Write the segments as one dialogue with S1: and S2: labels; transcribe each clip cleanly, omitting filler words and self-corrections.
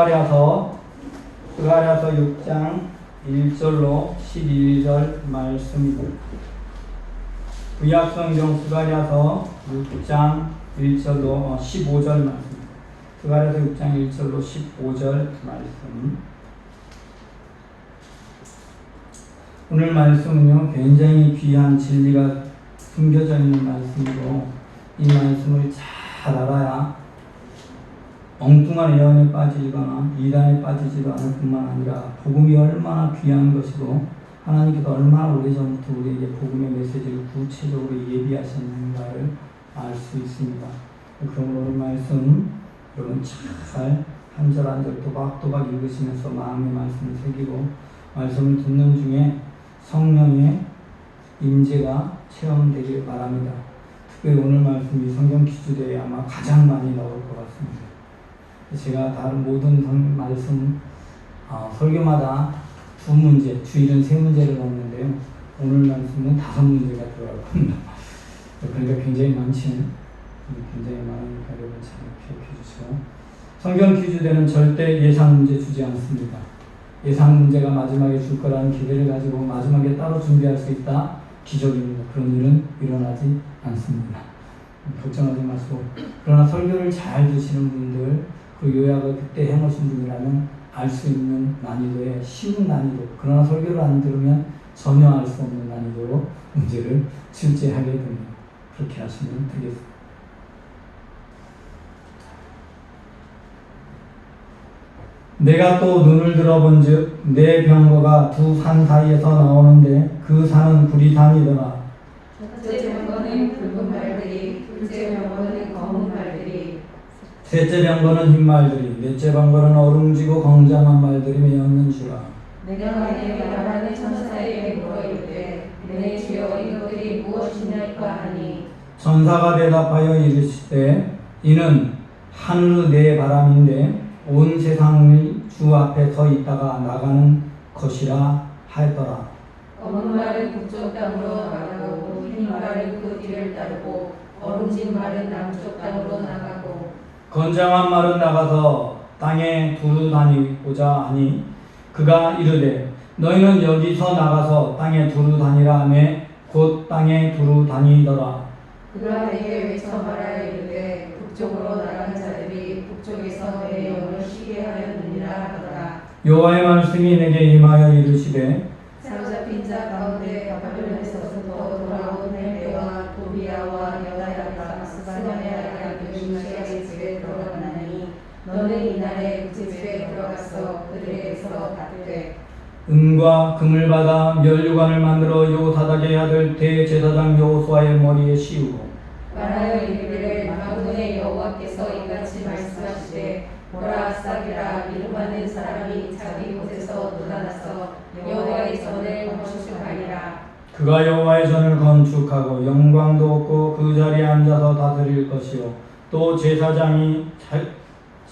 S1: 스가랴서 6장 1절로 11절 말씀입니다. 구약성경 스가랴서 6장 1절로 15절 말씀. 스가랴서 6장 1절로 15절 말씀. 오늘 말씀은요, 굉장히 귀한 진리가 숨겨져 있는 말씀이고, 이 말씀을 잘 알아야 엉뚱한 예언에 빠지거나 이단에 빠지지도 않을 뿐만 아니라 복음이 얼마나 귀한 것이고 하나님께서 얼마나 오래전부터 우리에게 복음의 메시지를 구체적으로 예비하셨는가를 알 수 있습니다. 그러므로 오늘 말씀 여러분 잘 한 절 한 절 또박또박 읽으시면서 마음의 말씀을 새기고 말씀을 듣는 중에 성령의 임재가 체험되길 바랍니다. 특별히 오늘 말씀이 성경 퀴즈대에 아마 가장 많이 나올 것 같습니다. 제가 다른 모든 말씀 설교마다 두 문제, 주일은 세 문제를 넣는데요. 오늘 말씀은 5문제가 들어갈 겁니다. 그러니까 굉장히 많지는 굉장히 많으니까 여러분 잘 기억해 주시고, 성경 퀴즈대는 절대 예상 문제 주지 않습니다. 예상 문제가 마지막에 줄 거라는 기대를 가지고 마지막에 따로 준비할 수 있다? 기적입니다. 그런 일은 일어나지 않습니다. 걱정하지 마시고, 그러나 설교를 잘 듣시는 분들, 그 요약을 그때 해놓으신 분이라면 알 수 있는 난이도에 쉬운 난이도, 그러나 설교를 안 들으면 전혀 알 수 없는 난이도로 문제를 출제하게 됩니다. 그렇게 하시면 되겠습니다. 내가 또 눈을 들어본즉 내 병거가 두 산 사이에서 나오는데 그 산은 불이 다니더라.
S2: 첫째 병거는 붉은 말들이, 둘째 병거는 검은 말들이,
S1: 셋째 병거는 흰 말들이, 넷째 병거는 어룽지고 건장한 말들이 메었는지라.
S2: 내가 내게 말하는 천사에게 물어 이르되 내 주여 이것들이 무엇이냐이까 하니,
S1: 천사가 대답하여 이르시되 이는 하늘 내 바람인데 온 세상을 주 앞에 서 있다가 나가는 것이라 하였더라.
S2: 검은 말은 북쪽 땅으로 나가고 흰 말은 그 뒤를 따르고 어룽진 말은 남쪽 땅으로 나가고,
S1: 건장한 말은 나가서 땅에 두루 다니고자 하니 그가 이르되 너희는 여기서 나가서 땅에 두루 다니라 하매 곧 땅에 두루 다니더라.
S2: 그가 내게 외쳐 말하여 이르되 북쪽으로 나간 자들이 북쪽에서 내 영을 쉬게 하였느니라 하더라.
S1: 여호와의 말씀이 내게 임하여 이르시되
S2: 사로잡힌 자 가운데 바벨론에서부터 돌아온 헬레와 도비야와 여다야가 스바냐의 아들 이시야의 집에 들어갔나니 너는 이날에 그 집에 들어가서 그들에게서 받되
S1: 은과 금을 받아 면류관을 만들어 요사닥의 아들 대제사장 여호수아의 머리에 씌우고
S2: 말하여 이르기를 만군의 여호와께서 이같이 말씀하시되 보라, 싹이라 이름하는 사람이 자기 곳에서 돋아나서 여호와의 전을 건축하리라.
S1: 그가 여호와의 전을 건축하고 영광도 얻고 그 자리에 앉아서 다스릴 것이요 또 제사장이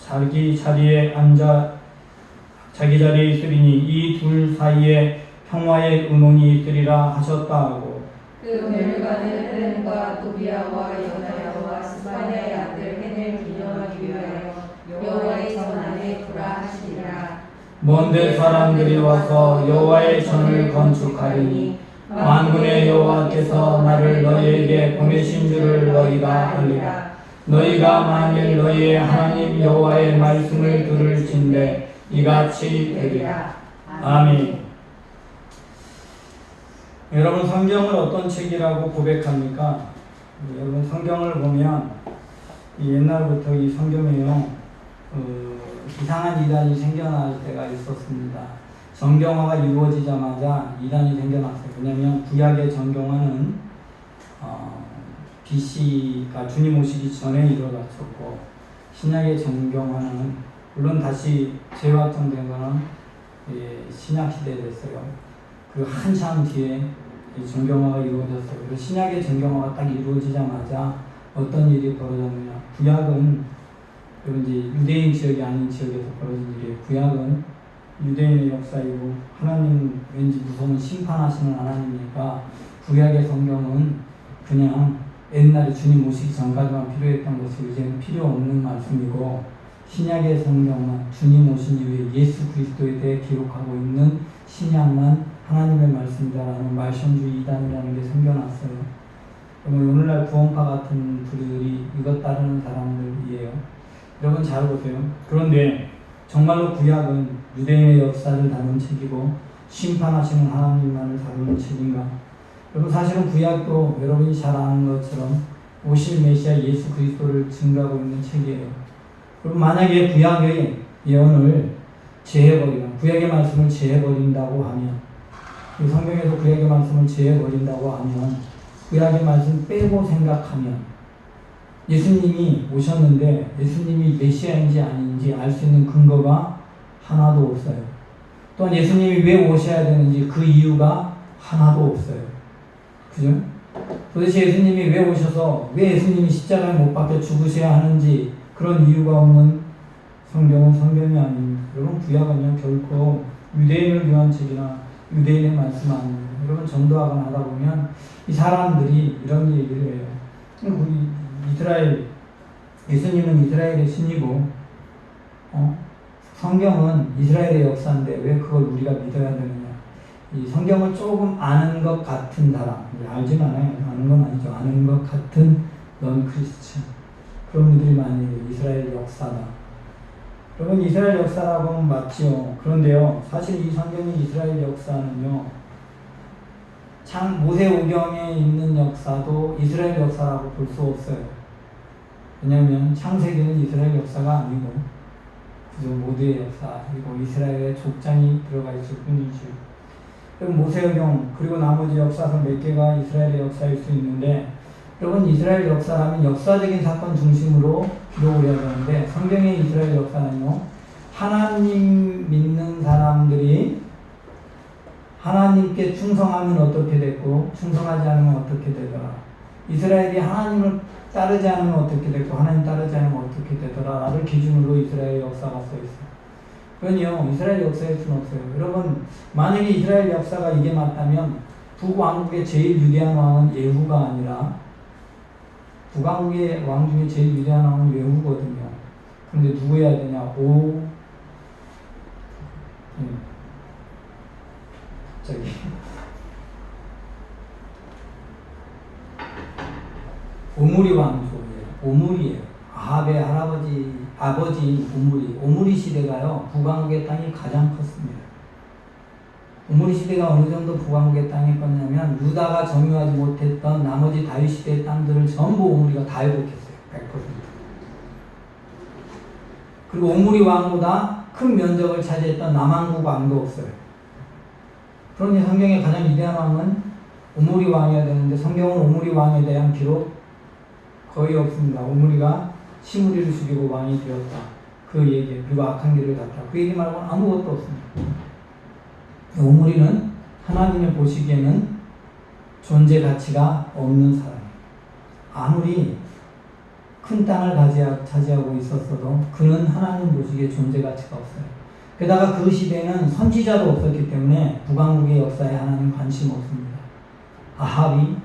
S1: 자기 자리에 있으리니 이 둘 사이에 평화의 의논이 있으리라 하셨다 하고,
S2: 그 멸관은 헬렘과 도비야와 여다야와 스바냐의 아들 헨을 기념하기 위하여 여호와의 전 안에 두라 하시니라.
S1: 먼데 사람들이 와서 여호와의 전을 건축하리니 만군의 여호와께서 나를 너희에게 보내신 줄을 너희가 알리라. 너희가 만일 너희의 하나님 여호와의 말씀을 들을진대 이같이 되리라. 아멘. 여러분, 성경을 어떤 책이라고 고백합니까? 여러분, 성경을 보면 옛날부터 이 성경에요, 이상한 이단이 생겨날 때가 있었습니다. 정경화가 이루어지자마자 이단이 생겨났어요. 왜냐하면 구약의 정경화는 BC가 주님 오시기 전에 이루어졌고, 신약의 정경화는 물론 다시 재확정된 거는 신약 시대에 됐어요. 그 한참 뒤에 정경화가 이루어졌어요. 그리고 신약의 정경화가 딱 이루어지자마자 어떤 일이 벌어졌느냐? 구약은 이제 유대인 지역이 아닌 지역에서 벌어진 일이에요. 구약은 유대인의 역사이고 하나님 왠지 무서운 심판하시는 하나님이니까 구약의 성경은 그냥 옛날에 주님 오시기 전까지만 필요했던 것이 이제는 필요 없는 말씀이고, 신약의 성경만 주님 오신 이후에 예수 그리스도에 대해 기록하고 있는 신약만 하나님의 말씀이다라는 말씀주의 이단이라는 게 생겨났어요. 그러면 오늘날 구원파 같은 분들이 이것 따르는 사람들이에요. 여러분 잘 보세요. 그런데 정말로 구약은 유대인의 역사를 다룬 책이고 심판하시는 하나님만을 다루는 책인가? 여러분 사실은 구약도 여러분이 잘 아는 것처럼 오실 메시아 예수 그리스도를 증거하고 있는 책이에요. 그럼 만약에 구약의 예언을 제해버리면, 구약의 말씀을 제해버린다고 하면, 이 성경에서 구약의 말씀을 제해버린다고 하면, 구약의 말씀 빼고 생각하면, 예수님이 오셨는데 예수님이 메시아인지 아닌지 알 수 있는 근거가 하나도 없어요. 또한 예수님이 왜 오셔야 되는지 그 이유가 하나도 없어요. 그죠? 도대체 예수님이 왜 오셔서 왜 예수님이 십자가에 못 박혀 죽으셔야 하는지 그런 이유가 없는 성경은 성경이 아닙니다. 여러분 구약은요 결코 유대인을 위한 책이나 유대인의 말씀 아닙니다. 여러분 전도하거나 하다 보면 이 사람들이 이런 얘기를 해요. 이스라엘, 예수님은 이스라엘의 신이고 성경은 이스라엘의 역사인데 왜 그걸 우리가 믿어야 되느냐. 이 성경을 조금 아는 것 같은 사람, 알진 않아요. 아는 건 아니죠. 아는 것 같은 넌 크리스천. 그런 분들이 많이 이스라엘 역사다. 여러분 이스라엘 역사라고 하면 맞지요. 그런데요, 사실 이 성경의 이스라엘 역사는요, 참 모세오경에 있는 역사도 이스라엘 역사라고 볼 수 없어요. 왜냐하면 창세기는 이스라엘 역사가 아니고 그저 모두의 역사이고 이스라엘의 족장이 들어가 있을 뿐이죠. 모세오경 그리고 나머지 역사서 몇 개가 이스라엘의 역사일 수 있는데, 여러분 이스라엘 역사라면 역사적인 사건 중심으로 기록을 해야 되는데 성경의 이스라엘 역사는요, 하나님 믿는 사람들이 하나님께 충성하면 어떻게 됐고 충성하지 않으면 어떻게 되더라, 이스라엘이 하나님을 따르지 않으면 어떻게 됐고 하나님 따르지 않으면 어떻게 되더라 라를 기준으로 이스라엘 역사가 써 있어요. 그건요 이스라엘 역사일 수는 없어요. 여러분 만약에 이스라엘 역사가 이게 맞다면 북왕국의 제일 위대한 왕은 예후가 아니라, 북왕국의 왕 중에 제일 위대한 왕은 예후거든요. 그런데 누구여야 되냐? 오므리 왕조예요. 오므리예요. 아합의 아버지인 오므리 시대가요 북왕국의 땅이 가장 컸습니다. 오므리 시대가 어느 정도 북왕국의 땅이 컸냐면 유다가 점유하지 못했던 나머지 다윗 시대의 땅들을 전부 오므리가 다 회복했어요. 100%. 그리고 오므리 왕보다 큰 면적을 차지했던 남왕국 왕도 없어요. 그러니 성경의 가장 위대한 왕은 오므리 왕이어야 되는데 성경은 오므리 왕에 대한 기록 거의 없습니다. 오므리가 시므리를 죽이고 왕이 되었다. 그 얘기, 그리고 악한 길을 갔다. 그 얘기 말고는 아무것도 없습니다. 오므리는 하나님이 보시기에는 존재 가치가 없는 사람이에요. 아무리 큰 땅을 차지하고 있었어도 그는 하나님 보시기에 존재 가치가 없어요. 게다가 그 시대에는 선지자도 없었기 때문에 북왕국의 역사에 하나님 관심 없습니다. 아합이,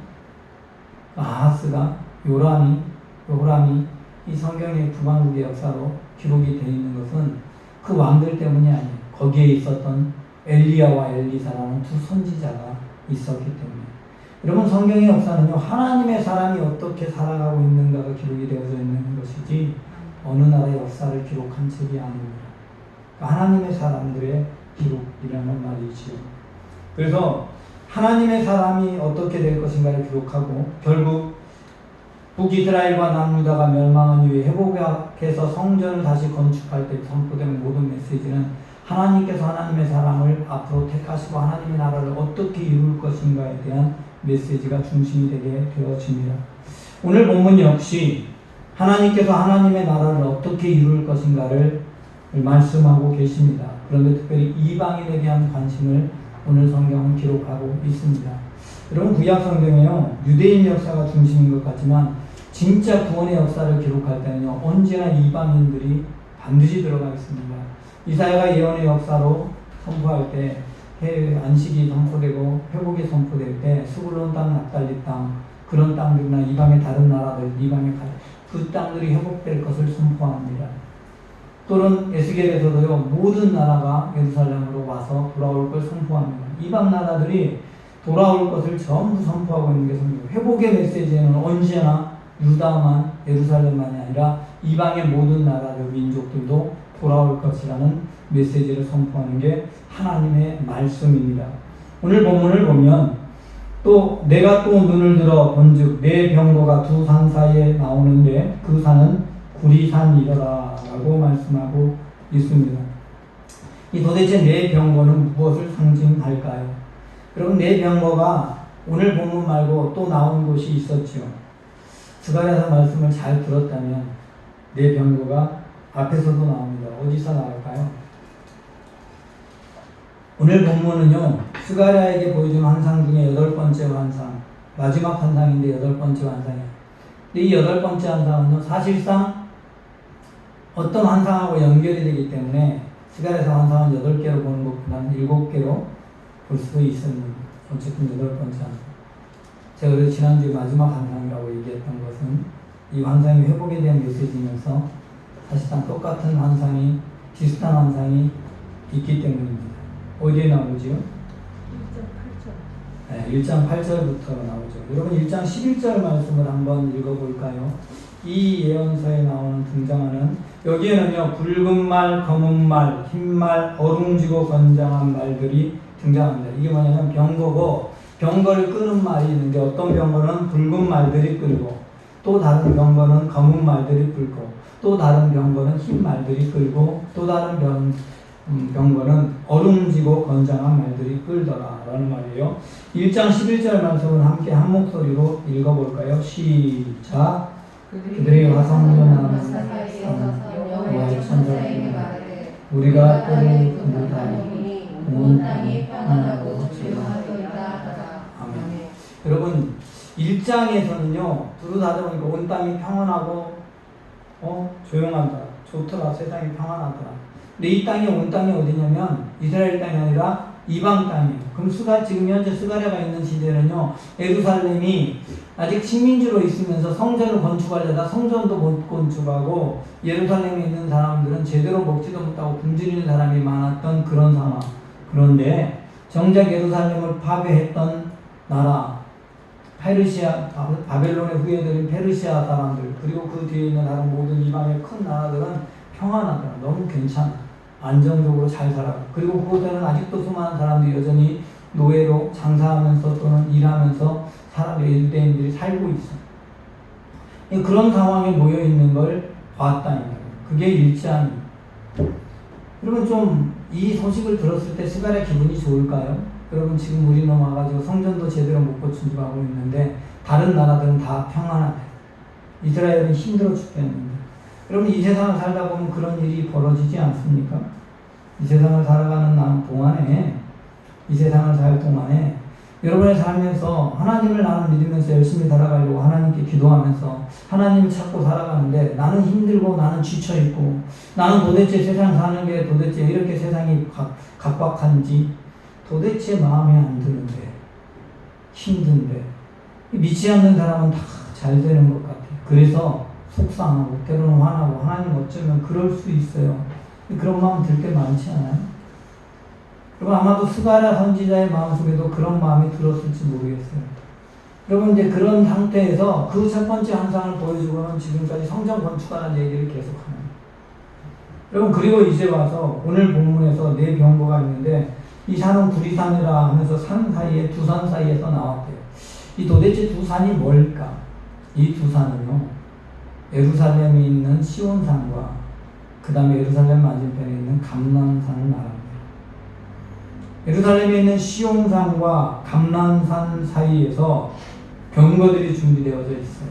S1: 아하스가, 요람이 이 성경의 북왕국의 역사로 기록이 되어 있는 것은 그 왕들 때문이 아니에요. 거기에 있었던 엘리야와 엘리사라는 두 선지자가 있었기 때문에. 여러분 성경의 역사는요 하나님의 사람이 어떻게 살아가고 있는가가 기록이 되어져 있는 것이지 어느 나라의 역사를 기록한 책이 아닙니다. 그러니까 하나님의 사람들의 기록이라는 말이지요. 그래서 하나님의 사람이 어떻게 될 것인가를 기록하고 결국 북이스라엘과 남유다가 멸망한 이후에 회복해서 성전을 다시 건축할 때 선포된 모든 메시지는 하나님께서 하나님의 사람을 앞으로 택하시고 하나님의 나라를 어떻게 이룰 것인가에 대한 메시지가 중심이 되게 되어집니다. 오늘 본문 역시 하나님께서 하나님의 나라를 어떻게 이룰 것인가를 말씀하고 계십니다. 그런데 특별히 이방인에 대한 관심을 오늘 성경은 기록하고 있습니다. 여러분 구약 성경에요 유대인 역사가 중심인 것 같지만 진짜 구원의 역사를 기록할 때는요 언제나 이방인들이 반드시 들어가 있습니다. 이사야가 예언의 역사로 선포할 때 안식이 선포되고 회복이 선포될 때 스불론 땅, 납달리 땅 그런 땅들이나 이방의 다른 나라들, 이방의 그 땅들이 회복될 것을 선포합니다. 또는 에스겔에서도요, 모든 나라가 예루살렘으로 와서 돌아올 걸 선포합니다. 이방 나라들이 돌아올 것을 전부 선포하고 있는 게 성경. 회복의 메시지는 언제나 유다만, 예루살렘만이 아니라 이방의 모든 나라들, 민족들도 돌아올 것이라는 메시지를 선포하는 게 하나님의 말씀입니다. 오늘 본문을 보면 또 내가 또 눈을 들어 본즉 내 병거가 두 산 사이에 나오는데 그 산은 구리산이더라 라고 말씀하고 있습니다. 이 도대체 내 병거는 무엇을 상징할까요? 여러분, 내 병거가 오늘 본문 말고 또 나온 곳이 있었죠. 스가랴서 말씀을 잘 들었다면 내 병거가 앞에서도 나옵니다. 어디서 나올까요? 오늘 본문은요, 스가랴에게 보여준 환상 중에 8번째 환상, 마지막 환상인데 8번째 환상이에요. 근데 이 8번째 환상은요, 사실상 어떤 환상하고 연결이 되기 때문에 스가랴서 환상은 8개로 보는 것보다는 7개로 볼 수도 있습니다. 어쨌든 8번째 환상. 제가 그래서 지난주에 마지막 환상이라고 얘기했던 것은 이 환상이 회복에 대한 메시지면서 사실상 똑같은 환상이, 비슷한 환상이 있기 때문입니다. 어디에 나오죠? 1장 8절. 네, 1장 8절부터 나오죠. 여러분 1장 11절 말씀을 한번 읽어볼까요? 이 예언서에 나오는 등장하는, 여기에는요, 붉은 말, 검은 말, 흰 말, 어룽지고 건장한 말들이 등장합니다. 이게 뭐냐면 병거고, 병거를 끄는 말이 있는데 어떤 병거는 붉은 말들이 끌고, 또 다른 병거는 검은 말들이 끌고, 또 다른 병거는 흰 말들이 끌고, 또 다른 병거는 어룽지고 건장한 말들이 끌더라 라는 말이에요. 1장 11절 말씀을 함께 한 목소리로 읽어볼까요? 시작. 그들이 화성연한 여호와의 천사에게 말하되 우리가 떼를 분들하니 온 땅이 평안하고 조용하도이다 하더라. 아멘. 여러분 1장에서는요, 두루다져 보니까 온 땅이 평안하고 조용하다, 좋더라, 세상이 평안하더라. 근데 이 땅이, 온 땅이 어디냐면 이스라엘 땅이 아니라 이방 땅이에요. 그럼 지금 현재 스가랴가 있는 시대는요, 예루살렘이 아직 식민지로 있으면서 성전을 건축하려다 성전도 못 건축하고, 예루살렘에 있는 사람들은 제대로 먹지도 못하고 굶주리는 사람이 많았던 그런 상황. 그런데 정작 예루살렘을 파괴했던 나라, 페르시아, 바벨론의 후예들인 페르시아 사람들, 그리고 그 뒤에 있는 다른 모든 이방의 큰 나라들은 평안하더라. 너무 괜찮아. 안정적으로 잘 살아가. 그리고 그곳에는 아직도 수많은 사람들이 여전히 노예로 장사하면서 또는 일하면서 유대인들이 살고 있어. 그런 상황에 모여 있는 걸 봤다는 거예요. 그게 일장이에요. 여러분 좀 이 소식을 들었을 때 스가랴 기분이 좋을까요? 여러분 지금 우리는 와가지고 성전도 제대로 못 고치고 하고 있는데 다른 나라들은 다 평안하대. 이스라엘은 힘들어 죽겠는데. 여러분 이 세상을 살다 보면 그런 일이 벌어지지 않습니까? 이 세상을 살아가는 동안에, 이 세상을 살 동안에 여러분의 삶에서 하나님을 나는 믿으면서 열심히 살아가려고 하나님께 기도하면서 하나님을 찾고 살아가는데 나는 힘들고 나는 지쳐있고 나는 도대체 세상 사는 게 도대체 이렇게 세상이 각박한지 도대체 마음에 안 드는데, 힘든데, 믿지 않는 사람은 다 잘 되는 것 같아요. 그래서 속상하고 때로는 화나고 하나님 어쩌면 그럴 수 있어요. 그런 마음 들 때 많지 않아요? 여러분 아마도 스가랴 선지자의 마음속에도 그런 마음이 들었을지 모르겠어요. 여러분 이제 그런 상태에서 그 첫 번째 환상을 보여주고는 지금까지 성전 건축하는 얘기를 계속합니다. 여러분 그리고 이제 와서 오늘 본문에서 네 병거가 있는데 이 산은 구리산이라 하면서 산 사이에, 두 산 사이에서 나왔대요. 이 도대체 두 산이 뭘까? 이 두 산은요, 예루살렘에 있는 시온산과 그 다음에 예루살렘 맞은편에 있는 감람산을 말합니다. 예루살렘에 있는 시온산과 감람산 사이에서 병거들이 준비되어져 있어요.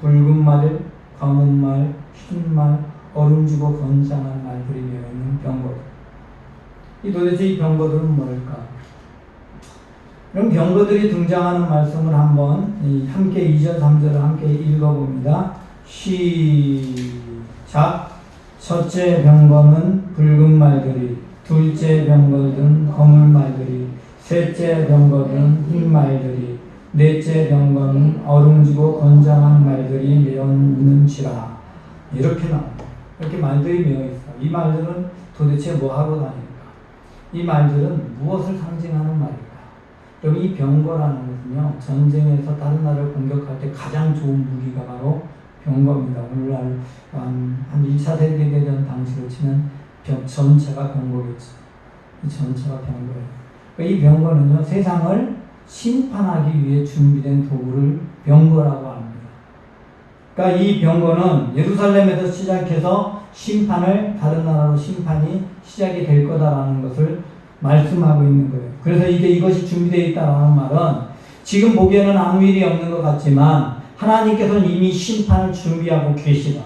S1: 붉은 말, 검은 말, 흰 말, 어른지고 건장한 말들이 되어 있는 병거들. 이 도대체 이 병거들은 뭘까? 그럼 병거들이 등장하는 말씀을 한번 함께 2절 3절을 함께 읽어봅니다. 시작. 첫째 병거는 붉은 말들이, 둘째 병거는 검은 말들이, 셋째 병거는 흰 말들이, 넷째 병거는 어룽지고 건장한 말들이 메어 있는지라. 이렇게 나옵니다. 이렇게 말들이 메어 있어. 이 말들은 도대체 뭐 하러 다닐까? 이 말들은 무엇을 상징하는 말일까? 여러분, 이 병거라는 것은요, 전쟁에서 다른 나라를 공격할 때 가장 좋은 무기가 바로 병거입니다. 오늘날 한 2차 세계대전 당시로 치면 전차가 병거겠죠. 이 전차가 병거예요. 이 병거는요, 세상을 심판하기 위해 준비된 도구를 병거라고 합니다. 그러니까 이 병거는 예루살렘에서 시작해서 다른 나라로 심판이 시작이 될 거다라는 것을 말씀하고 있는 거예요. 그래서 이것이 준비되어 있다라는 말은 지금 보기에는 아무 일이 없는 것 같지만 하나님께서는 이미 심판을 준비하고 계시다.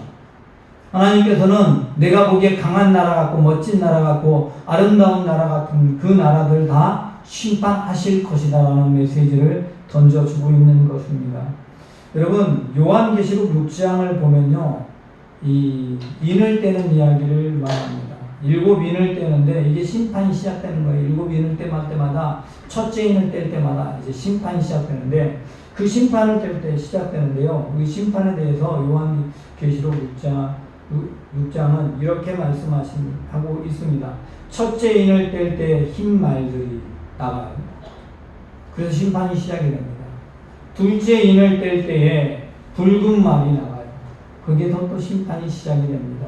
S1: 하나님께서는 내가 보기에 강한 나라 같고 멋진 나라 같고 아름다운 나라 같은 그 나라들 다 심판하실 것이다 라는 메시지를 던져주고 있는 것입니다. 여러분, 요한계시록 6장을 보면요, 이 인을 떼는 이야기를 말합니다. 7인을 떼는데 이게 심판이 시작되는 거예요. 7인을 뗄 때마다 첫째 인을 뗄 때마다 이제 심판이 시작되는데 그 심판을 뗄 때 시작되는데요. 이 심판에 대해서 요한계시록 6장은 이렇게 말씀하고 있습니다. 첫째 인을 뗄 때 흰 말들이 나가요. 그래서 심판이 시작이 됩니다. 둘째 인을 뗄 때에 붉은 말이 나가요. 거기에서 또 심판이 시작이 됩니다.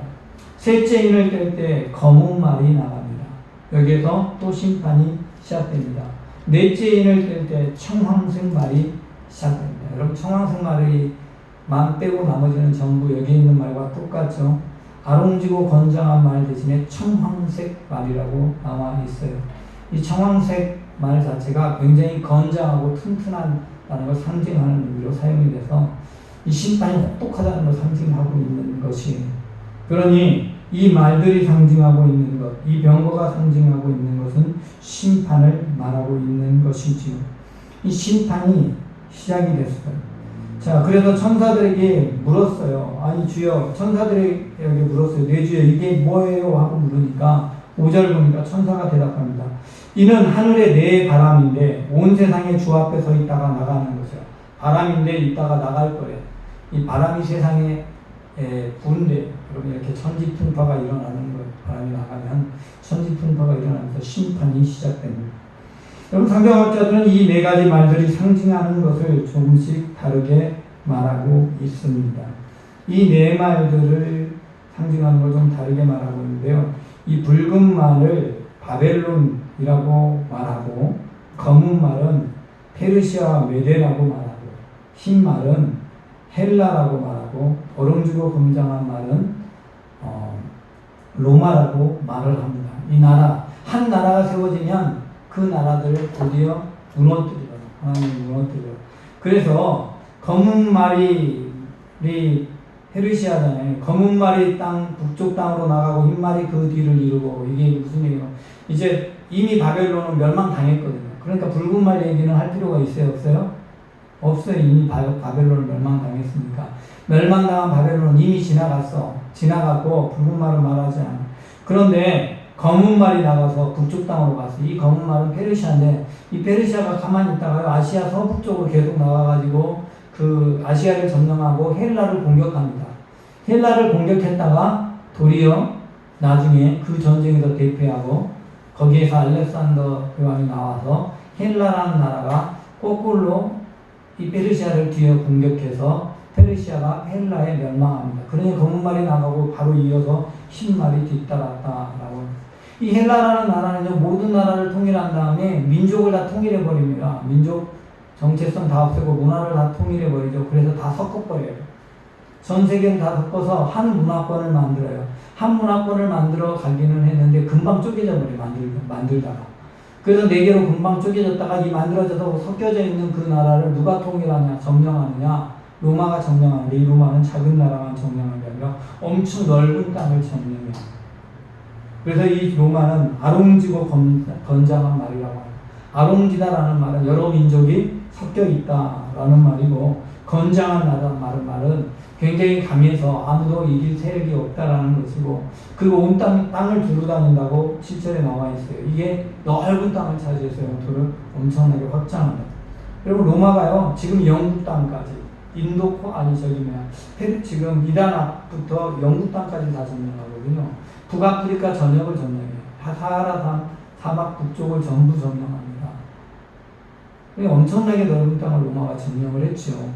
S1: 셋째 인을 뗄 때 검은 말이 나갑니다. 여기에서 또 심판이 시작됩니다. 넷째 인을 뗄 때 청황색 말이 시작됩니다. 여러분, 청황색 말이만 빼고 나머지는 전부 여기 있는 말과 똑같죠. 아롱지고 건장한 말 대신에 청황색 말이라고 나와 있어요. 이 청황색 말 자체가 굉장히 건장하고 튼튼하다는 걸 상징하는 의미로 사용이 돼서 이 심판이 혹독하다는 걸 상징하고 있는 것이, 그러니 이 말들이 상징하고 있는 것, 이 병거가 상징하고 있는 것은 심판을 말하고 있는 것이지요. 이 심판이 시작이 됐어요. 자, 그래서 천사들에게 물었어요. 아니 주여, 천사들에게 물었어요. 네 주여, 이게 뭐예요? 하고 물으니까 5절 보니까 천사가 대답합니다. 이는 하늘의 네 바람인데 온 세상의 주 앞에 서 있다가 나가는 거죠. 바람인데 있다가 나갈 거예요. 이 바람이 세상에 부는데, 여러분, 이렇게 천지풍파가 일어나는 거예요. 바람이 나가면 천지풍파가 일어나면서 심판이 시작됩니다. 여러분, 성경학자들은 이 네 가지 말들이 상징하는 것을 조금씩 다르게 말하고 있습니다. 이 네 말들을 상징하는 걸 좀 다르게 말하고 있는데요. 이 붉은 말을 바벨론이라고 말하고, 검은 말은 페르시아와 메데라고 말하고, 흰 말은 헬라라고 말하고, 어렁지고 검장한 말은 로마라고 말을 합니다. 이 나라, 한 나라가 세워지면 그 나라들을 드디어 무너뜨리더라. 하나님이 무너뜨리더라. 그래서 검은 말이 페르시아잖아요. 검은 말이 북쪽 땅으로 나가고 흰 말이 그 뒤를 이루고, 이게 무슨 얘기예요? 이제 이미 바벨론은 멸망당했거든요. 그러니까 붉은 말 얘기는 할 필요가 있어요, 없어요? 없어요. 이미 바벨론을 멸망당했으니까. 멸망당한 바벨론은 이미 지나갔고 붉은 말은 말하지 않아. 그런데 검은 말이 나가서 북쪽 땅으로 갔어. 이 검은 말은 페르시아인데, 이 페르시아가 가만히 있다가요, 아시아 서북쪽으로 계속 나가가지고 그 아시아를 점령하고 헬라를 공격합니다. 헬라를 공격했다가 도리어 나중에 그 전쟁에서 대패하고, 거기에서 알렉산더 대왕이 나와서 헬라라는 나라가 거꾸로 이 페르시아를 뒤에 공격해서 페르시아가 헬라에 멸망합니다. 그러니 검은 말이 나가고 바로 이어서 흰 말이 뒤따랐다라고. 이 헬라라는 나라는요, 모든 나라를 통일한 다음에 민족을 다 통일해 버립니다. 민족 정체성 다 없애고 문화를 다 통일해 버리죠. 그래서 다 섞어버려요. 전 세계는 다 섞어서 한 문화권을 만들어요. 한 문화권을 만들어 가기는 했는데 금방 쪼개져 버려요. 만들다가. 그래서 네 개로 금방 쪼개졌다가 이 만들어져서 섞여져 있는 그 나라를 누가 통일하냐, 점령하느냐? 로마가 점령하는데, 이 로마는 작은 나라만 점령한 게 아니라 엄청 넓은 땅을 점령해요. 그래서 이 로마는 아롱지고 건장한 말이라고 합니다. 아롱지다라는 말은 여러 민족이 섞여 있다라는 말이고, 건장한 나라는 말은 굉장히 강해서 아무도 이길 세력이 없다라는 것이고, 그리고 온 땅을 두루 다닌다고 7절에 나와 있어요. 이게 넓은 땅을 차지해서 영토를 엄청나게 확장합니다. 여러분, 로마가요, 지금 영국 땅까지, 페루 지금 이란 앞부터 영국 땅까지 다 점령하거든요. 북아프리카 전역을 점령해요. 사하라 사막 북쪽을 전부 점령합니다. 엄청나게 넓은 땅을 로마가 점령을 했죠.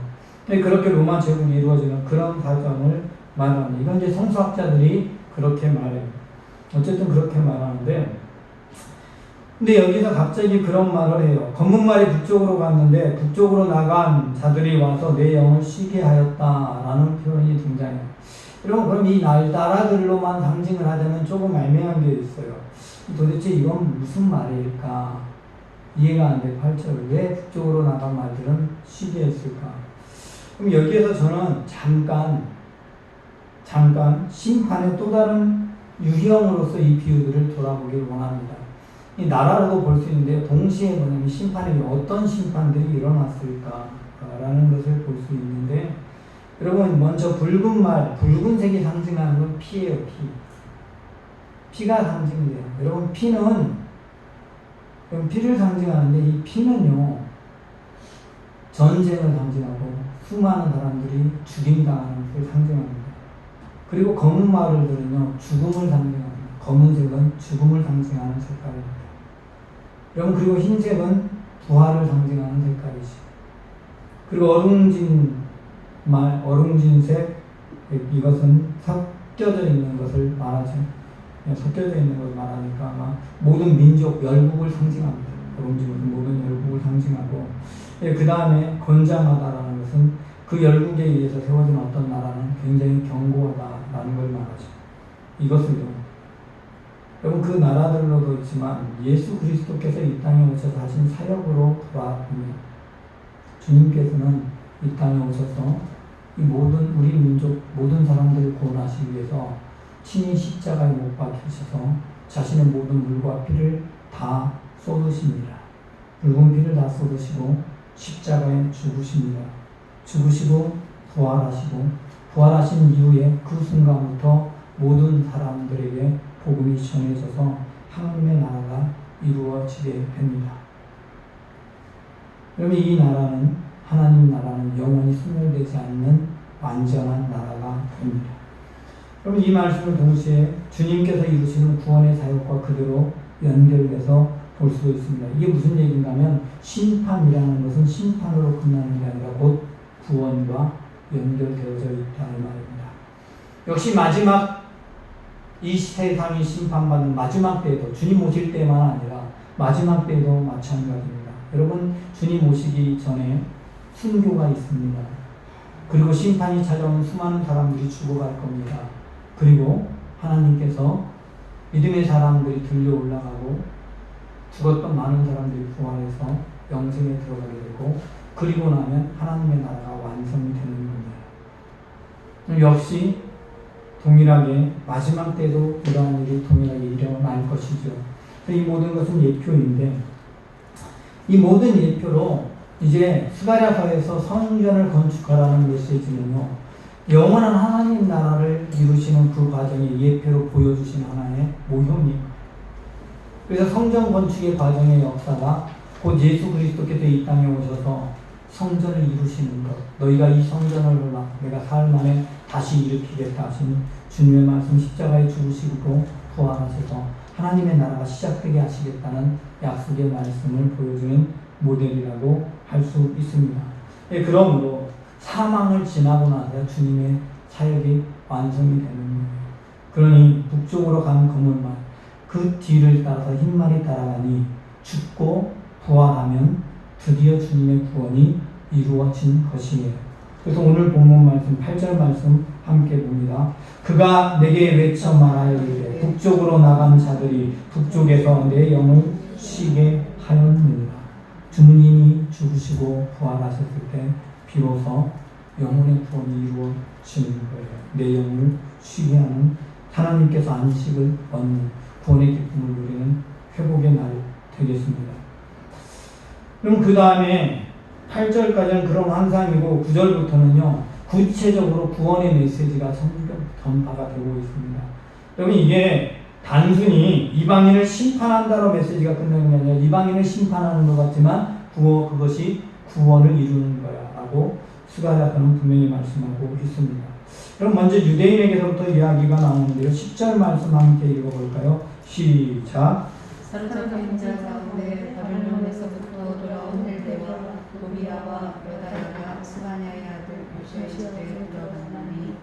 S1: 그렇게 로마 제국이 이루어지는 그런 과정을 말합니다. 이건 이제 성서학자들이 그렇게 말해요. 어쨌든 그렇게 말하는데, 근데 여기서 갑자기 그런 말을 해요. 건국말이 북쪽으로 갔는데 북쪽으로 나간 자들이 와서 내 영을 쉬게 하였다라는 표현이 등장해요. 여러분, 그럼 이 나라들로만 상징을 하자면 조금 애매한 게 있어요. 도대체 이건 무슨 말일까? 이해가 안 돼. 8절. 왜 북쪽으로 나간 말들은 쉬게 했을까? 그럼 여기에서 저는 잠깐 심판의 또 다른 유형으로서 이 비유들을 돌아보길 원합니다. 이 나라로도 볼 수 있는데 동시에 뭐냐면 심판이 어떤 심판들이 일어났을까라는 것을 볼 수 있는데, 여러분 먼저 붉은색이 상징하는 건 피예요. 피가 상징이 돼요. 여러분 피를 상징하는데 이 피는요 전쟁을 상징하고 수많은 사람들이 죽임당하는 것을 상징합니다. 그리고 검은 마을들은요 죽음을 상징합니다. 검은색은 죽음을 상징하는 색깔입니다. 여러분, 그리고 흰색은 부활을 상징하는 색깔이죠. 그리고 어룽진색, 이것은 섞여져 있는 것을 말하죠. 섞여져 있는 것을 말하니까 아마 모든 민족, 열국을 상징합니다. 어룽진은 모든 열국을 상징하고, 그 다음에 건장하다라는 것은 그 열국에 의해서 세워진 어떤 나라는 굉장히 견고하다라는 걸 말하죠. 이것을요. 여러분, 그 나라들로도 있지만 예수 그리스도께서 이 땅에 오셔서 하신 사역으로 돌아보면 주님께서는 이 땅에 오셔서 이 우리 민족 모든 사람들을 구원하시기 위해서 친히 십자가에 못 박히셔서 자신의 모든 물과 피를 다 쏟으십니다. 붉은 피를 다 쏟으시고 십자가에 죽으십니다. 죽으시고 부활하신 이후에 그 순간부터 모든 사람들에게 복음이 전해져서 하나님의 나라가 이루어지게 됩니다. 그러면 이 나라는, 하나님 나라는 영원히 소멸되지 않는 완전한 나라가 됩니다. 그럼 이 말씀을 동시에 주님께서 이루시는 구원의 사역과 그대로 연결돼서 볼 수도 있습니다. 이게 무슨 얘기인가 하면 심판이라는 것은 심판으로 끝나는 게 아니라 곧 구원과 연결되어져 있다는 말입니다. 역시 이 세상이 심판받는 마지막 때에도, 주님 오실 때만 아니라 마지막 때에도 마찬가지입니다. 여러분, 주님 오시기 전에 순교가 있습니다. 그리고 심판이 찾아오는 수많은 사람들이 죽어갈 겁니다. 그리고 하나님께서 믿음의 사람들이 들려 올라가고 죽었던 많은 사람들이 부활해서 영생에 들어가게 되고, 그리고 나면 하나님의 나라가 완성이 되는 겁니다. 역시 동일하게 마지막 때도 이러한 일이 동일하게 일어날 것이죠. 이 모든 것은 예표인데, 이 모든 예표로 이제 스가랴서에서 성전을 건축하라는 메시지는요, 영원한 하나님 나라를 이루시는 그 과정의 예표로 보여주신 하나의 모형이에요. 그래서 성전 건축의 과정의 역사가 곧 예수 그리스도께서 이 땅에 오셔서 성전을 이루시는 것, 너희가 이 성전을 내가 사흘 만에 다시 일으키겠다 하신 주님의 말씀, 십자가에 죽으시고 부활하셔서 하나님의 나라가 시작되게 하시겠다는 약속의 말씀을 보여주는 모델이라고 할 수 있습니다. 그러므로 사망을 지나고 나서 주님의 사역이 완성이 되는 거예요. 그러니 북쪽으로 간 거물만 그 뒤를 따라서 흰말이 따라가니 죽고 부활하면 드디어 주님의 구원이 이루어진 것이에요. 그래서 오늘 본문 말씀 8절 말씀 함께 봅니다. 그가 내게 외쳐 말하이르되 북쪽으로 나간 자들이 북쪽에서 내 영을 쉬게 하였느니라. 주님이 죽으시고 부활하셨을 때 비로소 영혼의 구원이 이루어지는 거예요. 내 영을 쉬게 하는, 하나님께서 안식을 얻는, 구원의 기쁨을 누리는 회복의 날 되겠습니다. 그럼 그 다음에 8절까지는 그런 환상이고 9절부터는요 구체적으로 구원의 메시지가 전파가 되고 있습니다. 여러분, 이게 단순히 이방인을 심판한다로 메시지가 끝나는 게 아니라 이방인을 심판하는 것 같지만 그것이 구원을 이루는 거야 라고 스가랴서는 분명히 말씀하고 있습니다. 그럼 먼저 유대인에게서부터 이야기가 나오는데요. 10절 말씀 함께 읽어볼까요? 시작.
S2: 사로잡힌 자 가운데 바벨론에서부터 돌아온 헬대와 도비아와 여다야가 스바냐의 아들 요시아의 집에 들어갔나니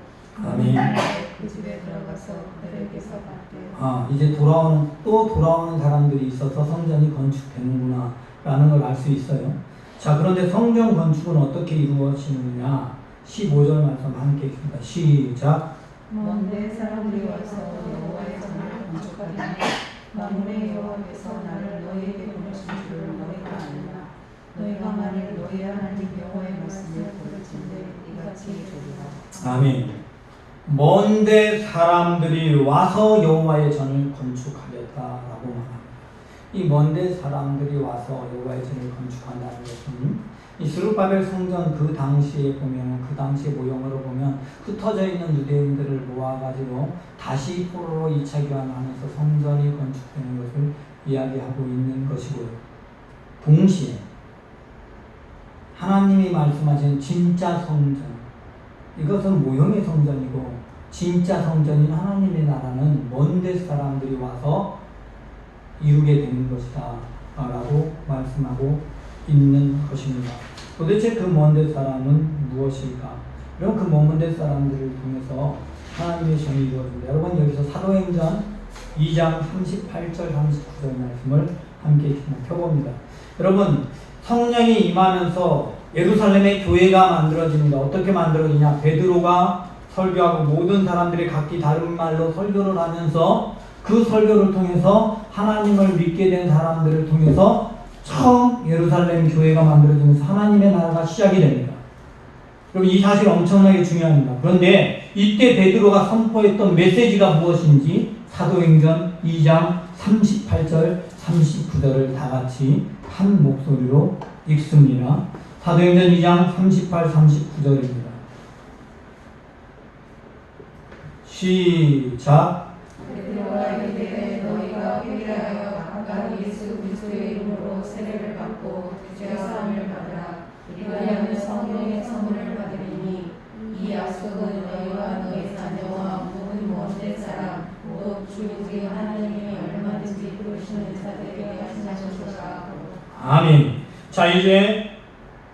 S1: 아멘.
S2: 그 집에 들어가서 그들에게서 받되
S1: 이제 돌아오는 사람들이 있어서 성전이 건축되는구나 라는 걸 알 수 있어요. 자, 그런데 성전 건축은 어떻게 이루어지느냐? 15절 말씀 함께 읽습니다. 시작.
S2: 먼데 사람들이 와서 여호와의 전을 건축하리니 만군의 여호와께서 나를 너희에게 보내신 줄을 너희가 아느냐. 너희가 만일 너희 하나님 여호와의 말씀을 들을진대 이같이 되리라.
S1: 아멘. 먼데 사람들이 와서 여호와의 전을 건축하겠다라고 말합니다. 이 먼데 사람들이 와서 여호와의 전을 건축한다는 것은 이 스룹바벨 성전 그 당시에 보면, 그 당시의 모형으로 보면 흩어져 있는 유대인들을 모아가지고 다시 포로로 2차 교환하면서 성전이 건축되는 것을 이야기하고 있는 것이고요. 동시에 하나님이 말씀하신 진짜 성전, 이것은 모형의 성전이고 진짜 성전인 하나님의 나라는 먼데 사람들이 와서 이루게 되는 것이다 라고 말씀하고 있는 것입니다. 도대체 그 먼데 사람은 무엇일까? 그럼 그 먼데 사람들을 통해서 하나님의 전이 이루어집니다. 여러분 여기서 사도행전 2장 38절 39절 말씀을 함께 펴봅니다. 여러분 성령이 임하면서 예루살렘의 교회가 만들어집니다. 어떻게 만들어지냐? 베드로가 설교하고 모든 사람들이 각기 다른 말로 설교를 하면서 그 설교를 통해서 하나님을 믿게 된 사람들을 통해서 처음 예루살렘 교회가 만들어지면서 하나님의 나라가 시작이 됩니다. 그럼 이 사실 엄청나게 중요합니다. 그런데 이때 베드로가 선포했던 메시지가 무엇인지 사도행전 2장 38절 39절을 다 같이 한 목소리로 읽습니다. 사도행전 2장 38, 39절입니다. 시작.
S2: 베드로가 이르되 너희가 회개하여 각각 예수 그리스도의 이름으로 세례를 받고 죄 사함을 받으라. 이리하면 성령의 선물을 받으리니 이 약속은 너희와 너희 자녀와 모든 먼데 사람 곧 주 우리 하나님이 얼마든지 부르시는 자들에게 하시나소서.
S1: 아멘. 자, 이제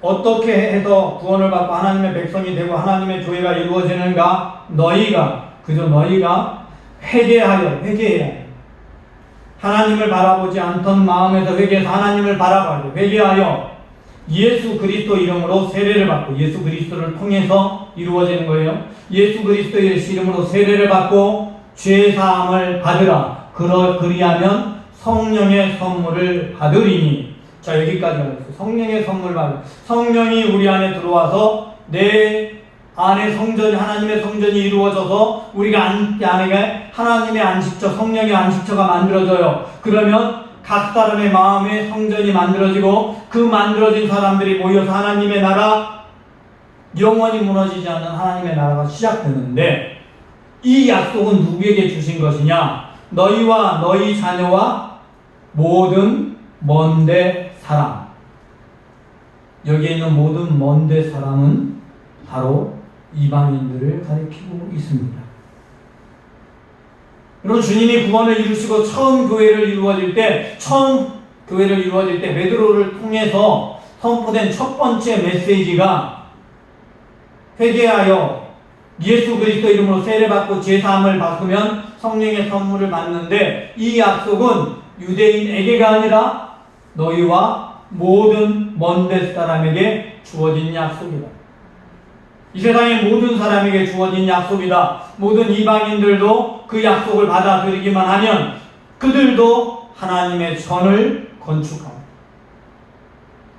S1: 어떻게 해서 구원을 받고 하나님의 백성이 되고 하나님의 교회가 이루어지는가? 그저 너희가 회개해야 해. 하나님을 바라보지 않던 마음에서 회개해서 하나님을 바라봐야 돼. 회개하여 예수 그리스도 이름으로 세례를 받고, 예수 그리스도를 통해서 이루어지는 거예요. 예수 그리스도의 이름으로 세례를 받고 죄 사함을 받으라. 그리하면 성령의 선물을 받으리니. 자, 여기까지 하겠습니다. 성령의 선물 받으라. 성령이 우리 안에 들어와서 내 안에 성전이, 하나님의 성전이 이루어져서 우리가 안에 하나님의 안식처, 성령의 안식처가 만들어져요. 그러면 각 사람의 마음에 성전이 만들어지고 그 만들어진 사람들이 모여서 하나님의 나라, 영원히 무너지지 않는 하나님의 나라가 시작되는데, 이 약속은 누구에게 주신 것이냐? 너희와 너희 자녀와 모든 먼데 사람. 여기에 있는 모든 먼데 사람은 바로 이방인들을 가리키고 있습니다. 여러분, 주님이 구원을 이루시고 처음 교회를 이루어질 때 베드로를 통해서 선포된 첫 번째 메시지가 회개하여 예수 그리스도 이름으로 세례받고 제사함을 받으면 성령의 선물을 받는데, 이 약속은 유대인에게가 아니라 너희와 모든 먼데 사람에게 주어진 약속이다. 이 세상의 모든 사람에게 주어진 약속이다. 모든 이방인들도 그 약속을 받아들이기만 하면 그들도 하나님의 전을 건축합니다.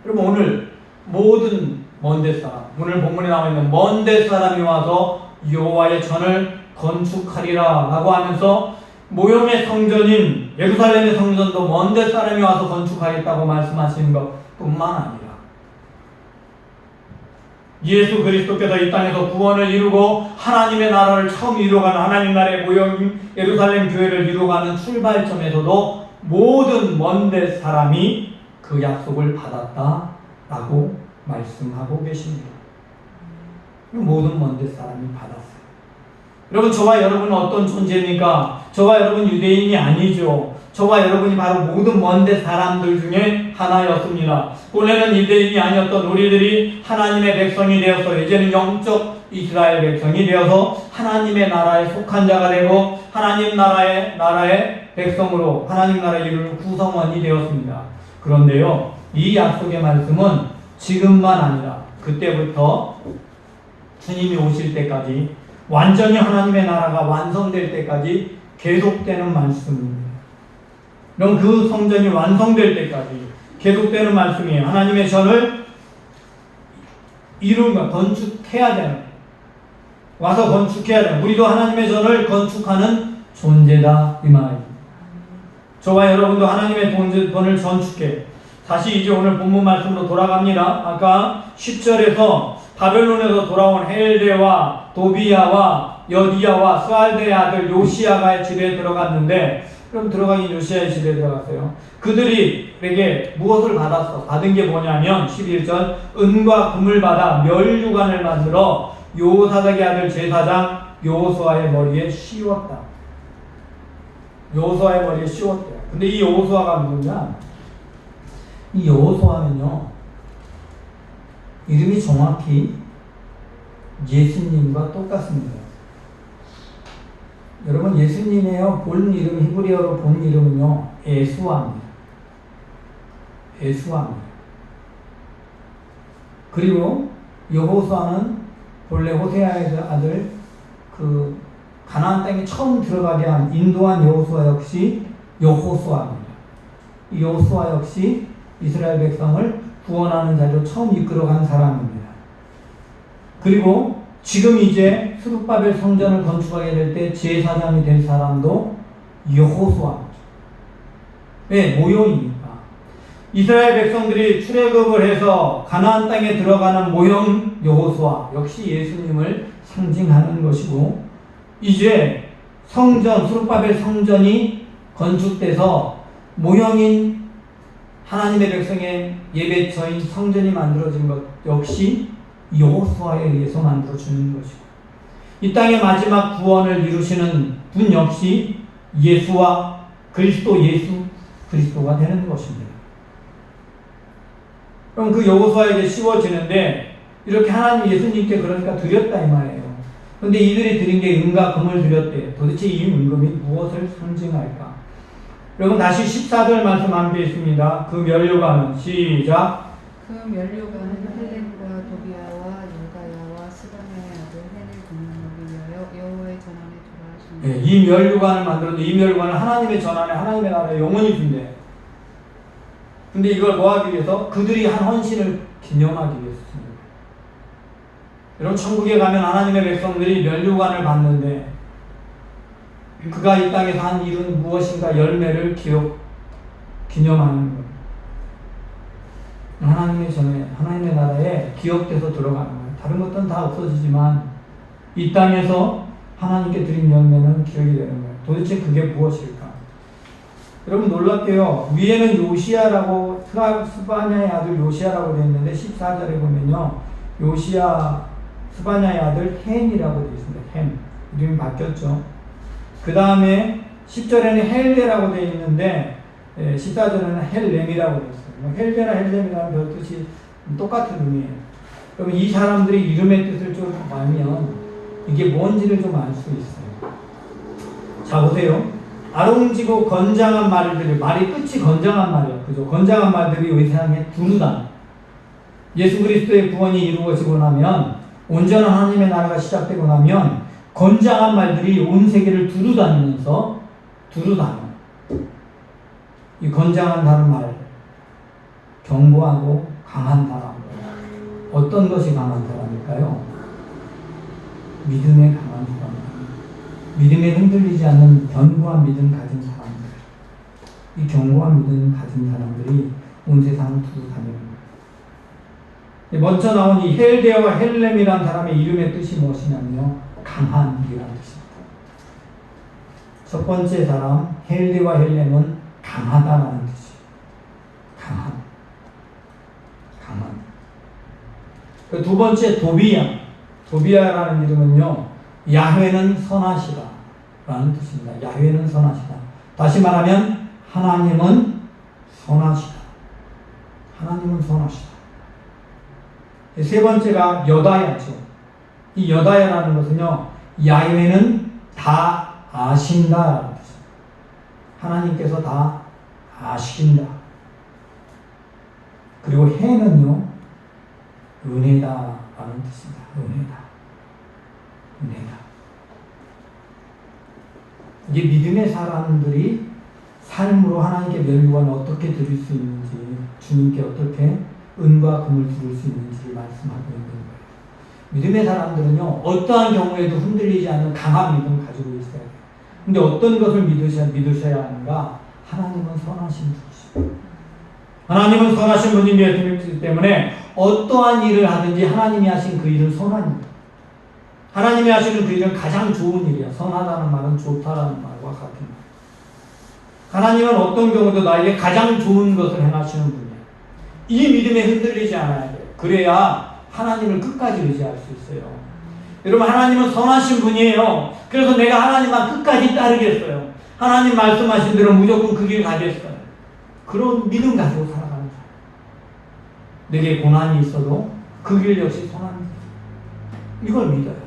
S1: 여러분, 오늘 모든 먼데 사람, 오늘 본문에 나와 있는 먼데 사람이 와서 여호와의 전을 건축하리라 라고 하면서 모형의 성전인 예루살렘의 성전도 먼데 사람이 와서 건축하겠다고 말씀하시는 것뿐만 아니라 예수 그리스도께서 이 땅에서 구원을 이루고 하나님의 나라를 처음 이루어가는, 하나님 나라의 모형인 예루살렘 교회를 이루어가는 출발점에서도 모든 먼데 사람이 그 약속을 받았다라고 말씀하고 계십니다. 모든 먼데 사람이 받았어요. 여러분, 저와 여러분은 어떤 존재입니까? 저와 여러분 유대인이 아니죠. 저와 여러분이 바로 모든 먼데 사람들 중에 하나였습니다. 본래는 유대인이 아니었던 우리들이 하나님의 백성이 되어서 이제는 영적 이스라엘 백성이 되어서 하나님의 나라에 속한 자가 되고 하나님 나라의 백성으로 하나님 나라의 이루는 구성원이 되었습니다. 그런데요, 이 약속의 말씀은 지금만 아니라 그때부터 주님이 오실 때까지 완전히 하나님의 나라가 완성될 때까지 계속되는 말씀입니다. 그럼 그 성전이 완성될 때까지 계속되는 말씀이에요. 하나님의 전을 이루는 것, 건축해야 되는, 와서 건축해야 되는, 우리도 하나님의 전을 건축하는 존재다, 이 말입니다. 저와 여러분도 하나님의 돈을 건축해. 다시 이제 오늘 본문 말씀으로 돌아갑니다. 아까 10절에서 바벨론에서 돌아온 헬데와 도비야와 여디야와 스알데의 아들 요시야가의 집에 들어갔는데, 그럼 들어가긴 요시야의 집에 들어갔어요. 그들에게 무엇을 받았어? 받은 게 뭐냐면 11절, 은과 금을 받아 멸류관을 만들어 요사닥의 아들 제사장 여호수아의 머리에 씌웠다. 여호수아의 머리에 씌웠대요. 근데 이 여호수아가 누구냐? 이 여호수아는요, 이름이 정확히 예수님과 똑같습니다. 여러분, 예수님의 본 이름, 히브리어로 본 이름은요, 에수아입니다. 에수아입니다. 그리고 여호수아는 본래 호세아의 아들, 그 가나안 땅에 처음 들어가게 한 인도한 여호수아 역시 여호수아입니다. 이 여호수아 역시 이스라엘 백성을 구원하는 자리로 처음 이끌어간 사람입니다. 그리고 지금 이제 스룹바벨 성전을 건축하게 될 때 제사장이 될 사람도 여호수아입니다. 왜? 모형이니까. 이스라엘 백성들이 출애굽을 해서 가나안 땅에 들어가는 모형 여호수아 역시 예수님을 상징하는 것이고, 이제 성전, 스룹바벨 성전이 건축돼서 모형인 하나님의 백성의 예배처인 성전이 만들어진 것 역시 여호수아에 의해서 만들어주는 것이고, 이 땅의 마지막 구원을 이루시는 분 역시 예수와 그리스도, 예수 그리스도가 되는 것입니다. 그럼 그 여호수아에게 씌워지는데, 이렇게 하나님 예수님께 그러니까 드렸다 이 말이에요. 그런데 이들이 드린 게 은과 금을 드렸대. 도대체 이 은금이 무엇을 상징할까? 여러분, 다시 14절 말씀 함께 있습니다. 그 멸류관은, 시작.
S2: 그 멸류관은 헬렘과 도비야와 유다야와 스바냐의 아들 헬을 공명하기 위하여 여호와의 전함에 돌아가신
S1: 네, 이 멸류관을 만들었는데, 이 멸류관은 하나님의 전안에 하나님의 나라에 영원히 준대. 근데 이걸 뭐 하기 위해서? 그들이 한 헌신을 기념하기 위해서입니다. 여러분, 천국에 가면 하나님의 백성들이 멸류관을 받는데, 그가 이 땅에서 한 일은 무엇인가 열매를 기념하는 거예요. 하나님의 전에, 하나님의 나라에 기억돼서 들어가는 거예요. 다른 것들은 다 없어지지만 이 땅에서 하나님께 드린 열매는 기억이 되는 거예요. 도대체 그게 무엇일까? 여러분, 놀랍게요. 위에는 요시야라고, 스바냐의 아들 요시야라고 되어 있는데 14절에 보면요, 요시야 스바냐의 아들 헨이라고 되어 있습니다. 헨. 이름이 바뀌었죠. 그 다음에 10절에는 헬레라고 되어 있는데 14절에는 헬렘이라고 되어 있어요. 헬레나 헬렘이라는 별 뜻이 똑같은 의미예요. 그럼 이 사람들이 이름의 뜻을 좀 알면 이게 뭔지를 좀 알 수 있어요. 자, 보세요. 아롱지고 건장한 말들이, 말이 끝이 건장한 말이에요. 그죠? 건장한 말들이 이 세상에 두루다. 예수 그리스도의 구원이 이루어지고 나면, 온전한 하나님의 나라가 시작되고 나면 건장한 말들이 온 세계를 두루다니면서 이 건장한다는 말, 견고하고 강한 사람. 어떤 것이 강한 사람일까요? 믿음에 강한 사람. 믿음에 흔들리지 않는 견고한 믿음 가진 사람들. 이 견고한 믿음 가진 사람들이 온 세상을 두루다니는 거예요. 먼저 나온 이 헬데와 헬렘이라는 사람의 이름의 뜻이 무엇이냐면요, 강한이라는 뜻입니다. 첫 번째 사람 헬데와 헬렘은 강하다라는 뜻이에요. 두 번째 도비야. 도비아라는 이름은요, 야훼는 선하시다 라는 뜻입니다. 야훼는 선하시다. 다시 말하면 하나님은 선하시다. 하나님은 선하시다. 세 번째가 여다야죠. 이 여다야라는 것은요, 야훼는 다 아신다라는 뜻입니다. 하나님께서 다 아신다. 그리고 해는요, 은혜다라는 뜻입니다. 은혜다. 이게 믿음의 사람들이 삶으로 하나님께 면류관을 어떻게 드릴 수 있는지, 주님께 어떻게 은과 금을 드릴 수 있는지를 말씀하고 있는 거예요. 믿음의 사람들은요, 어떠한 경우에도 흔들리지 않는 강한 믿음을 가지고 있어야 돼요. 근데 어떤 것을 믿으셔야 하는가? 하나님은 선하신 분이시고, 하나님은 선하신 분이기 때문에 어떠한 일을 하든지 하나님이 하신 그 일은 선한 일. 하나님이 하시는 그 일은 가장 좋은 일이야. 선하다는 말은 좋다라는 말과 같은 말. 하나님은 어떤 경우도 나에게 가장 좋은 것을 행하시는 분이야. 이 믿음에 흔들리지 않아야 돼요. 그래야 하나님을 끝까지 의지할 수 있어요. 여러분, 하나님은 선하신 분이에요. 그래서 내가 하나님만 끝까지 따르겠어요. 하나님 말씀하신 대로 무조건 그 길 가겠어요. 그런 믿음 가지고 살아가는 사람. 내게 고난이 있어도 그 길 역시 선합니다. 이걸 믿어요.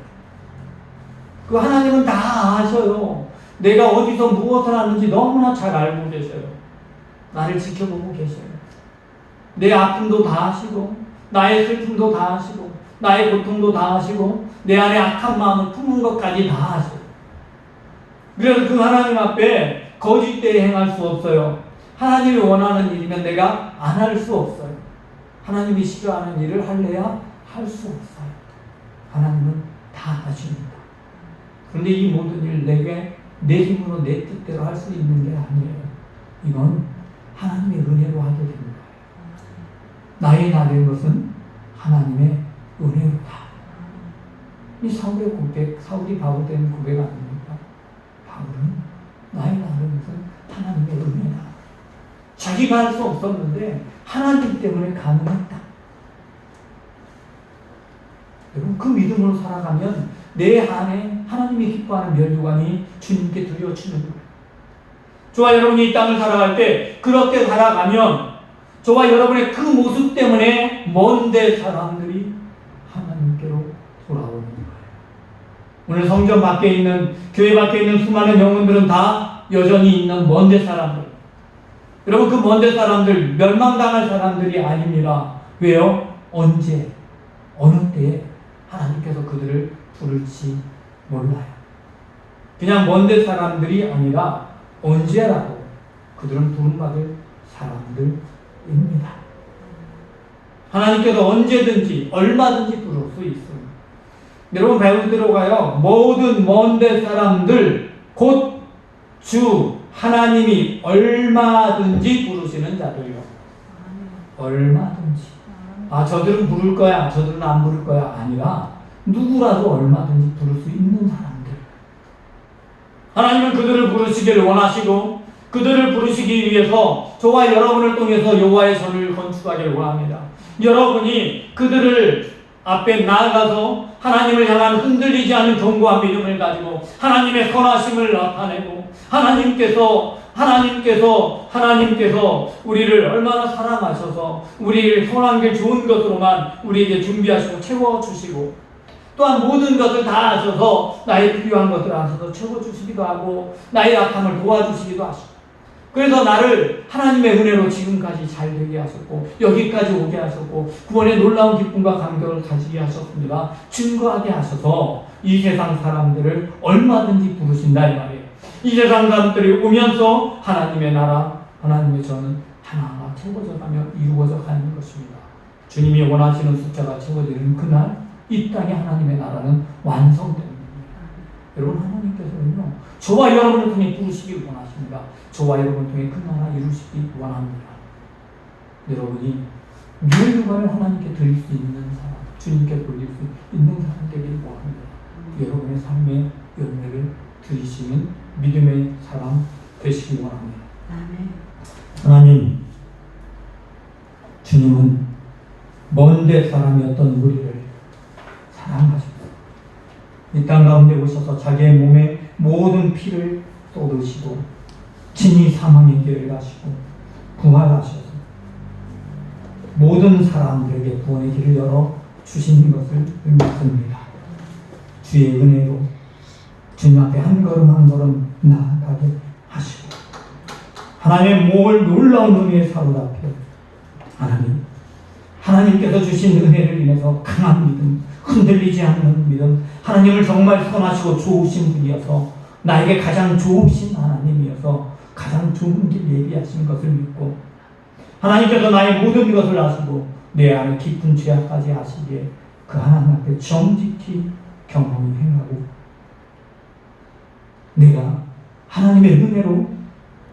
S1: 그 하나님은 다 아셔요. 내가 어디서 무엇을 하는지 너무나 잘 알고 계셔요. 나를 지켜보고 계셔요. 내 아픔도 다 아시고, 나의 슬픔도 다 아시고, 나의 고통도 다 아시고, 내 안에 악한 마음을 품은 것까지 다 아셔요. 그래서 그 하나님 앞에 거짓되이 행할 수 없어요. 하나님이 원하는 일이면 내가 안 할 수 없어요. 하나님이 싫어하는 일을 할래야 할 수 없어요. 하나님은 다 아십니다. 그런데 이 모든 일 내게 내 힘으로 내 뜻대로 할 수 있는 게 아니에요. 이건 하나님의 은혜로 하게 되는 거예요. 나의 나된 것은 하나님의 은혜로다. 이 사울의 고백, 사울이 바보된 고백 아닙니까? 바울은 나의 나된 것은 하나님의 은혜다. 자기가 할 수 없었는데 하나님 때문에 가능했다. 여러분, 그 믿음으로 살아가면 내 안에 하나님이 기뻐하는 면류관이 주님께 드려지는 거예요. 저와 여러분이 이 땅을 살아갈 때 그렇게 살아가면 저와 여러분의 그 모습 때문에 먼데 사람들이 하나님께로 돌아오는 거예요. 오늘 성전 밖에 있는, 교회 밖에 있는 수많은 영혼들은 다 여전히 있는 먼데 사람들. 여러분, 그 먼데 사람들 멸망당할 사람들이 아닙니다. 왜요? 언제, 어느 때에 하나님께서 그들을 부를지 몰라요. 그냥 먼데 사람들이 아니라 언제라도 그들은 부름받을 사람들입니다. 하나님께서 언제든지 얼마든지 부를 수 있습니다. 여러분, 배울 대로가요, 모든 먼데 사람들 곧 주 하나님이 얼마든지 부르시는 자들요. 얼마든지. 아, 저들은 부를 거야, 저들은 안 부를 거야 아니라 누구라도 얼마든지 부를 수 있는 사람들. 하나님은 그들을 부르시기를 원하시고 그들을 부르시기 위해서 저와 여러분을 통해서 여호와의 전을 건축하기를 원합니다. 여러분이 그들을 앞에 나아가서 하나님을 향한 흔들리지 않는 견고한 믿음을 가지고 하나님의 선하심을 나타내고 하나님께서 우리를 얼마나 사랑하셔서 우리를 선한 게 좋은 것으로만 우리에게 준비하시고 채워주시고 또한 모든 것을 다 아셔서 나의 필요한 것을 아셔서 채워주시기도 하고 나의 약함을 도와주시기도 하시고 그래서 나를 하나님의 은혜로 지금까지 잘 되게 하셨고 여기까지 오게 하셨고 구원의 놀라운 기쁨과 감격을 가지게 하셨습니다. 증거하게 하셔서 이 세상 사람들을 얼마든지 부르신다 이 말이에요. 이 세상 사람들이 오면서 하나님의 나라, 하나님의 전은 하나하나 채워져 가며 이루어져 가는 것입니다. 주님이 원하시는 숫자가 채워지는 그날 이 땅에 하나님의 나라는 완성됩니다. 여러분, 하나님께서는요 저와 여러분을 통해 부르시길 원하십니다. 저와 여러분을 통해 그 나라 이루시기 원합니다. 여러분이 멸류관을 하나님께 드릴 수 있는 사람, 주님께 돌릴 수 있는 사람 되기를 원합니다. 여러분의 삶의 열매를 드리시는 믿음의 사람 되시기 원합니다.
S2: 아멘.
S1: 하나님, 주님은 먼데 사람이었던 우리를 사랑하셨습니다. 이 땅 가운데 오셔서 자기의 몸에 모든 피를 쏟으시고 진이 사망의 길을 가시고 부활하셔서 모든 사람들에게 구원의 길을 열어 주시는 것을 믿습니다. 주의 은혜로 주님 앞에 한 걸음 한 걸음 나아가게 하시고 하나님의 몸을 놀라운 은혜에 사로잡혀 하나님께서 주신 은혜를 인해서 강한 믿음, 흔들리지 않는 믿음, 하나님을 정말 선하시고 좋으신 분이어서 나에게 가장 좋으신 하나님이어서 가장 좋은 길 예비하신 것을 믿고 하나님께서 나의 모든 것을 아시고 내 안에 깊은 죄악까지 아시기에 그 하나님 앞에 정직히 경험히 행하고 내가 하나님의 은혜로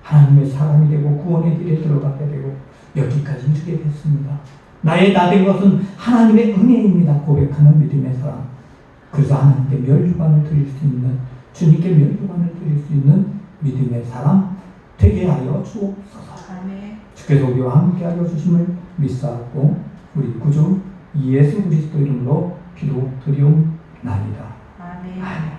S1: 하나님의 사람이 되고 구원의 길에 들어가게 되고 여기까지 이르게 됐습니다. 나의 나 된 것은 하나님의 은혜입니다. 고백하는 믿음의 사람. 그래서 하나님께 멸류관을 드릴 수 있는 주님께 멸류관을 드릴 수 있는 믿음의 사람 되게 하여 주옵소서.
S2: 아멘.
S1: 주께서 우리와 함께 하여 주심을 믿사옵고 우리 구주 예수 그리스도 이름으로 기도드리옵나이다.
S2: 아멘.
S1: 아멘.